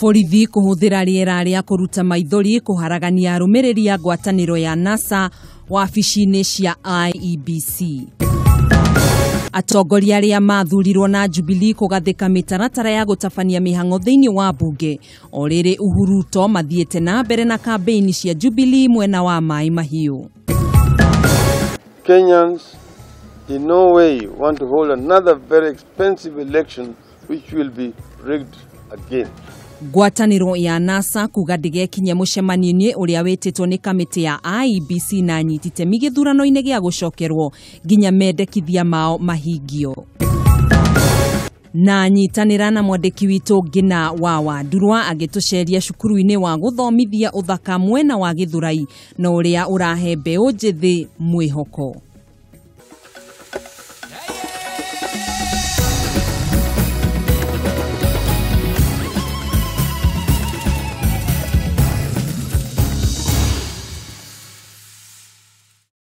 Borithi kuhuthira riera ria kuruta maithori kuharagania arumiriri ya ngwataniro ya NASA wabici-ini cia IEBC. Atongoria aria mathurirwo na Jubilee kugathika mitaratara ya gutabania mihang'o thiini wa bunge oriri Uhuru Ruto mathiete na mbere na kampeni cia Jubilee mwena wa Mai Mahiu. Kenyans in no way want to hold another very expensive election which will be rigged again. Ngwataniro ya NASA kuga ndigekinya mucemanio-ini uria wititwo ni kamiti ya IEBC na nyitite migithurano-ini gia gucokerwo nginya mendekithia mao mahingio. Na nyitanira na mwandiki witu Ngina wa Wandurwa agituceria cukuru-ini wa guthomithia uthaka mwena wa Githurai na uria urahe mbeu njithi mwihoko.